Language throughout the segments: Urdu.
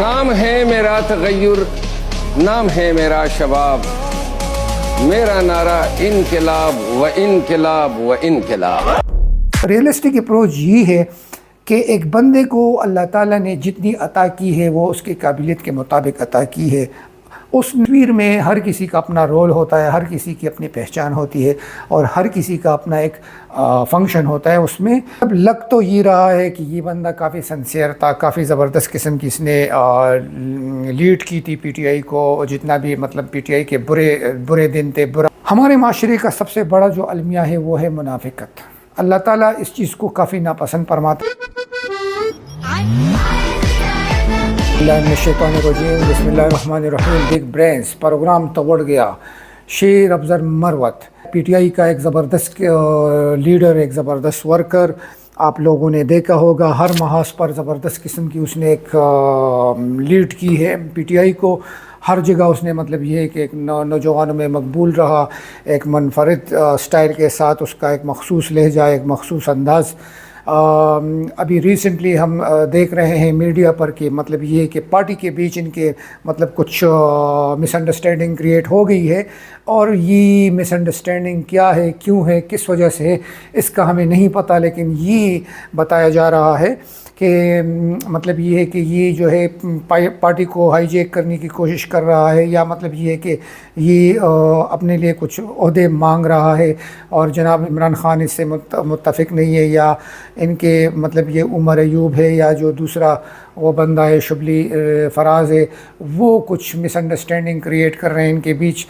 نام ہے میرا تغیر، نام ہے میرا شباب، میرا نعرہ انقلاب و انقلاب و انقلاب۔ ریئلسٹک اپروچ یہ ہے کہ ایک بندے کو اللہ تعالیٰ نے جتنی عطا کی ہے وہ اس کی قابلیت کے مطابق عطا کی ہے۔ اس تصویر میں ہر کسی کا اپنا رول ہوتا ہے، ہر کسی کی اپنی پہچان ہوتی ہے اور ہر کسی کا اپنا ایک فنکشن ہوتا ہے۔ اس میں اب لگ تو یہ رہا ہے کہ یہ بندہ کافی سنسیئر تھا، کافی زبردست قسم کی اس نے لیڈ کی تھی پی ٹی آئی کو، جتنا بھی مطلب پی ٹی آئی کے برے دن تھے۔ ہمارے معاشرے کا سب سے بڑا جو المیہ ہے وہ ہے منافقت۔ اللہ تعالیٰ اس چیز کو کافی ناپسند فرماتا ہے۔ اللہ من الشیطان الرجیم، بسم اللہ الرحمن الرحیم۔ بگ برینز پروگرام توڑ گیا، شیر افضل مروت پی ٹی آئی کا ایک زبردست لیڈر، ایک زبردست ورکر، آپ لوگوں نے دیکھا ہوگا ہر محاذ پر زبردست قسم کی اس نے ایک لیڈ کی ہے پی ٹی آئی کو۔ ہر جگہ اس نے مطلب یہ ہے کہ ایک نوجوانوں میں مقبول رہا، ایک منفرد سٹائل کے ساتھ اس کا ایک مخصوص لہجہ، ایک مخصوص انداز۔ ابھی ریسنٹلی ہم دیکھ رہے ہیں میڈیا پر کہ مطلب یہ ہے کہ پارٹی کے بیچ ان کے مطلب کچھ مس انڈرسٹینڈنگ کریٹ ہو گئی ہے، اور یہ مس انڈرسٹینڈنگ کیا ہے، کیوں ہے، کس وجہ سے ہے، اس کا ہمیں نہیں پتہ، لیکن یہ بتایا جا رہا ہے کہ مطلب یہ ہے کہ یہ جو ہے پارٹی کو ہائی جیک کرنے کی کوشش کر رہا ہے، یا مطلب یہ ہے کہ یہ اپنے لیے کچھ عہدے مانگ رہا ہے، اور جناب عمران خان اس سے متفق نہیں ہے، یا ان کے مطلب یہ عمر ایوب ہے یا جو دوسرا وہ بندہ ہے شبلی فراز ہے، وہ کچھ مس انڈرسٹینڈنگ کریٹ کر رہے ہیں ان کے بیچ۔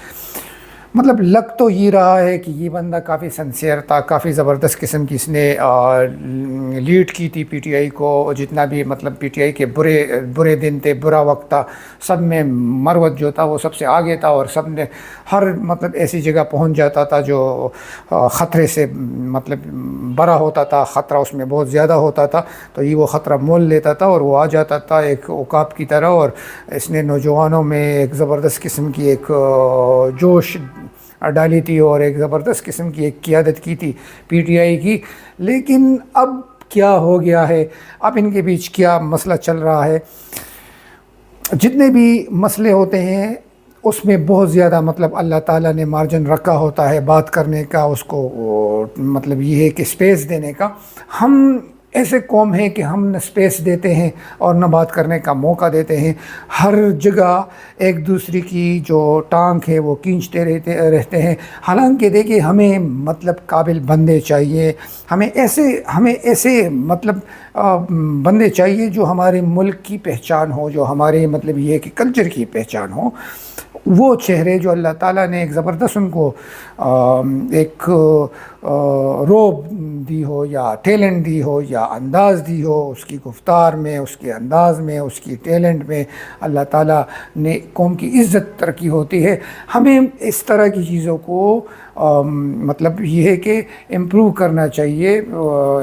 مطلب لگ تو یہ رہا ہے کہ یہ بندہ کافی سنسیئر تھا، کافی زبردست قسم کی اس نے لیڈ کی تھی پی ٹی آئی کو، جتنا بھی مطلب پی ٹی آئی کے برے دن تھے، برا وقت تھا، سب میں مروت جو تھا وہ سب سے آگے تھا، اور سب نے ہر مطلب ایسی جگہ پہنچ جاتا تھا جو خطرے سے مطلب بڑا ہوتا تھا، خطرہ اس میں بہت زیادہ ہوتا تھا، تو یہ وہ خطرہ مول لیتا تھا اور وہ آ جاتا تھا ایک عقاب کی طرح، اور اس نے نوجوانوں میں ایک زبردست قسم کی ایک جوش ڈالی تھی اور ایک زبردست قسم کی ایک قیادت کی تھی پی ٹی آئی کی۔ لیکن اب کیا ہو گیا ہے، اب ان کے بیچ کیا مسئلہ چل رہا ہے؟ جتنے بھی مسئلے ہوتے ہیں اس میں بہت زیادہ مطلب اللہ تعالیٰ نے مارجن رکھا ہوتا ہے بات کرنے کا، اس کو مطلب یہ ہے کہ سپیس دینے کا۔ ہم ایسے قوم ہیں کہ ہم نہ سپیس دیتے ہیں اور نہ بات کرنے کا موقع دیتے ہیں، ہر جگہ ایک دوسرے کی جو ٹانک ہے وہ کھینچتے رہتے ہیں۔ حالانکہ دیکھیں ہمیں مطلب قابل بندے چاہیے، ہمیں ایسے مطلب بندے چاہیے جو ہمارے ملک کی پہچان ہو، جو ہمارے مطلب یہ کہ کلچر کی پہچان ہو۔ وہ چہرے جو اللہ تعالیٰ نے ایک زبردست ان کو ایک روب دی ہو، یا ٹیلنٹ دی ہو، یا انداز دی ہو، اس کی گفتار میں، اس کے انداز میں، اس کی ٹیلنٹ میں اللہ تعالیٰ نے قوم کی عزت ترقی ہوتی ہے۔ ہمیں اس طرح کی چیزوں کو مطلب یہ ہے کہ امپروو کرنا چاہیے،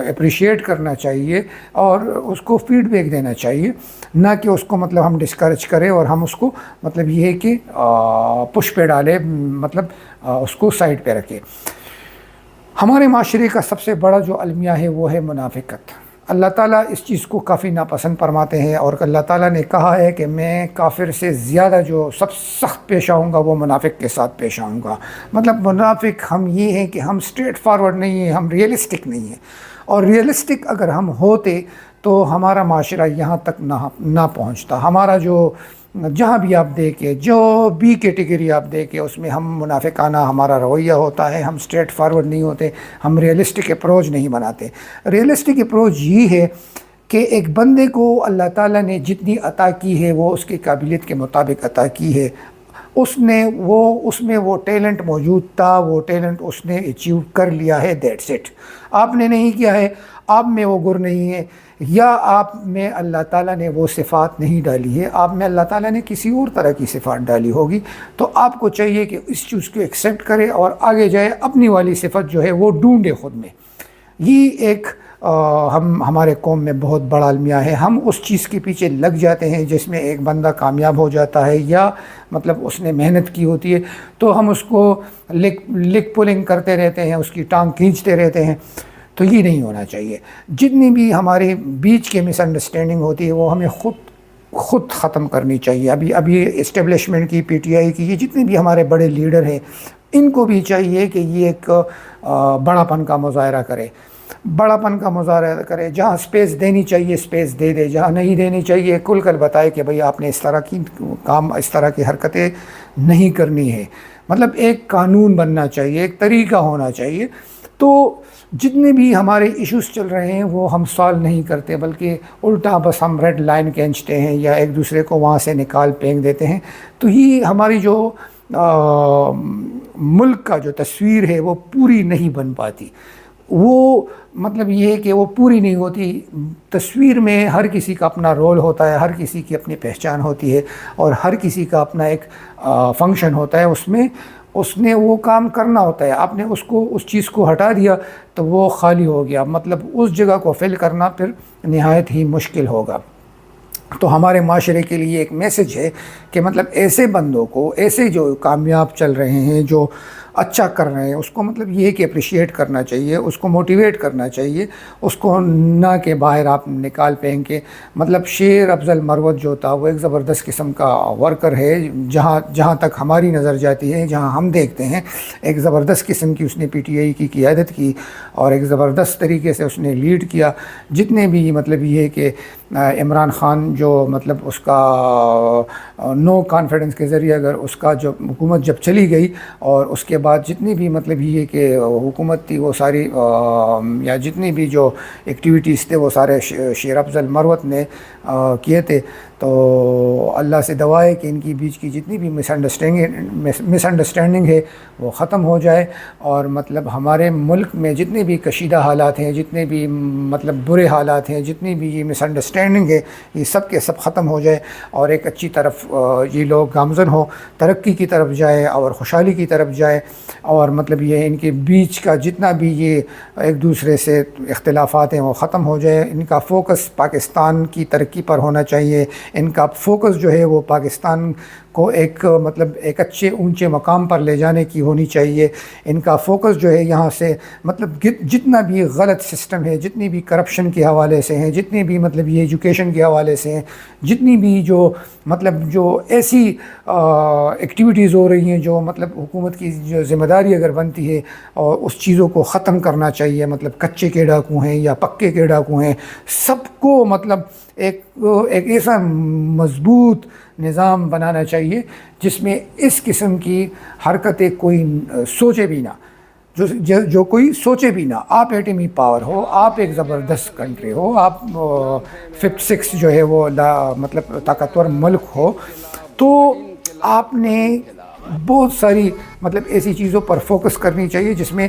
اپریشیٹ کرنا چاہیے، اور اس کو فیڈ بیک دینا چاہیے، نہ کہ اس کو مطلب ہم ڈسکریج کریں اور ہم اس کو مطلب یہ ہے کہ پش پہ ڈالیں، مطلب اس کو سائڈ پہ رکھیں۔ ہمارے معاشرے کا سب سے بڑا جو المیہ ہے وہ ہے منافقت۔ اللہ تعالیٰ اس چیز کو کافی ناپسند فرماتے ہیں، اور اللہ تعالیٰ نے کہا ہے کہ میں کافر سے زیادہ جو سب سخت پیش آؤں گا وہ منافق کے ساتھ پیش آؤں گا۔ مطلب منافق ہم یہ ہیں کہ ہم اسٹریٹ فارورڈ نہیں ہیں، ہم ریئلسٹک نہیں ہیں، اور ریئلسٹک اگر ہم ہوتے تو ہمارا معاشرہ یہاں تک نہ پہنچتا۔ ہمارا جو جہاں بھی آپ دیکھیں، جو بھی کیٹیگری آپ دیکھیں، اس میں ہم منافقانہ ہمارا رویہ ہوتا ہے، ہم اسٹریٹ فارورڈ نہیں ہوتے، ہم ریئلسٹک اپروچ نہیں بناتے۔ ریئلسٹک اپروچ یہ ہے کہ ایک بندے کو اللہ تعالیٰ نے جتنی عطا کی ہے وہ اس کی قابلیت کے مطابق عطا کی ہے۔ اس میں وہ ٹیلنٹ موجود تھا، وہ ٹیلنٹ اس نے اچیو کر لیا ہے، دیٹس اٹ۔ آپ نے نہیں کیا ہے، آپ میں وہ گر نہیں ہے، یا آپ میں اللہ تعالیٰ نے وہ صفات نہیں ڈالی ہے، آپ میں اللہ تعالیٰ نے کسی اور طرح کی صفات ڈالی ہوگی، تو آپ کو چاہیے کہ اس چیز کو ایکسیپٹ کرے اور آگے جائے، اپنی والی صفت جو ہے وہ ڈھونڈے خود میں۔ یہ ایک ہمارے قوم میں بہت بڑا المیہ ہے۔ ہم اس چیز کے پیچھے لگ جاتے ہیں جس میں ایک بندہ کامیاب ہو جاتا ہے، یا مطلب اس نے محنت کی ہوتی ہے، تو ہم اس کو لک پولنگ کرتے رہتے ہیں، اس کی ٹانگ کھینچتے رہتے ہیں۔ تو یہ نہیں ہونا چاہیے۔ جتنی بھی ہمارے بیچ کے مس انڈرسٹینڈنگ ہوتی ہے وہ ہمیں خود خود ختم کرنی چاہیے. ابھی اسٹیبلشمنٹ کی، پی ٹی آئی کی، یہ جتنے بھی ہمارے بڑے لیڈر ہیں ان کو بھی چاہیے کہ یہ ایک بڑا پن کا مظاہرہ کرے، بڑا پن کا مظاہرہ کرے. جہاں سپیس دینی چاہیے سپیس دے دے، جہاں نہیں دینی چاہیے کھل کر بتائے کہ بھئی آپ نے اس طرح کی کام، اس طرح کی حرکتیں نہیں کرنی ہے. مطلب ایک قانون بننا چاہیے، ایک طریقہ ہونا چاہیے. تو جتنے بھی ہمارے ایشوز چل رہے ہیں وہ ہم سالو نہیں کرتے، بلکہ الٹا بس ہم ریڈ لائن کھینچتے ہیں یا ایک دوسرے کو وہاں سے نکال پھینک دیتے ہیں. تو یہ ہماری جو ملک کا جو تصویر ہے وہ پوری نہیں بن پاتی. وہ مطلب یہ ہے کہ وہ پوری نہیں ہوتی. تصویر میں ہر کسی کا اپنا رول ہوتا ہے، ہر کسی کی اپنی پہچان ہوتی ہے، اور ہر کسی کا اپنا ایک فنکشن ہوتا ہے. اس نے وہ کام کرنا ہوتا ہے. آپ نے اس چیز کو ہٹا دیا تو وہ خالی ہو گیا. مطلب اس جگہ کو فل کرنا پھر نہایت ہی مشکل ہوگا. تو ہمارے معاشرے کے لیے ایک میسج ہے کہ مطلب ایسے بندوں کو، ایسے جو کامیاب چل رہے ہیں، جو اچھا کر رہے ہیں، اس کو مطلب یہ کہ اپریشیٹ کرنا چاہیے، اس کو موٹیویٹ کرنا چاہیے. اس کو نہ کہ باہر آپ نکال پھینک کے. مطلب شیر افضل مروت جو تھا وہ ایک زبردست قسم کا ورکر ہے. جہاں تک ہماری نظر جاتی ہے، جہاں ہم دیکھتے ہیں، ایک زبردست قسم کی اس نے پی ٹی آئی کی قیادت کی اور ایک زبردست طریقے سے اس نے لیڈ کیا. جتنے بھی مطلب یہ ہے کہ عمران خان جو مطلب اس کا نو کانفیڈنس کے ذریعے اگر اس کا جو حکومت جب چلی گئی، اور اس کے بعد جتنی بھی مطلب یہ کہ حکومت تھی وہ ساری یا جتنی بھی جو ایکٹیویٹیز تھے وہ سارے شیر افضل مروت نے کیے تھے. تو اللہ سے دعا ہے کہ ان کی بیچ کی جتنی بھی مس انڈرسٹینڈنگ ہے وہ ختم ہو جائے، اور مطلب ہمارے ملک میں جتنے بھی کشیدہ حالات ہیں، جتنے بھی مطلب برے حالات ہیں، جتنی بھی یہ مس انڈرسٹینڈنگ ہے، یہ سب کے سب ختم ہو جائے، اور ایک اچھی طرف یہ لوگ گامزن ہو، ترقی کی طرف جائے اور خوشحالی کی طرف جائے. اور مطلب یہ ان کے بیچ کا جتنا بھی یہ ایک دوسرے سے اختلافات ہیں وہ ختم ہو جائے. ان کا فوکس پاکستان کی ترقی پر ہونا چاہیے. ان کا فوکس جو ہے وہ پاکستان کو ایک مطلب ایک اچھے اونچے مقام پر لے جانے کی ہونی چاہیے. ان کا فوکس جو ہے یہاں سے مطلب جتنا بھی غلط سسٹم ہے، جتنی بھی کرپشن کے حوالے سے ہیں، جتنی بھی مطلب یہ ایجوکیشن کے حوالے سے ہیں، جتنی بھی جو مطلب جو ایسی ایکٹیویٹیز ہو رہی ہیں جو مطلب حکومت کی جو ذمہ داری اگر بنتی ہے، اور اس چیزوں کو ختم کرنا چاہیے. مطلب کچے کے ڈاکو ہیں یا پکے کے ڈاکو ہیں، سب کو مطلب ایک ایسا مضبوط نظام بنانا چاہیے جس میں اس قسم کی حرکتیں کوئی سوچے بھی نہ، جو کوئی سوچے بھی نہ. آپ ایٹمی پاور ہو، آپ ایک زبردست کنٹری ہو، آپ 5-6 جو ہے وہ مطلب طاقتور ملک ہو، تو آپ نے بہت ساری مطلب ایسی چیزوں پر فوکس کرنی چاہیے جس میں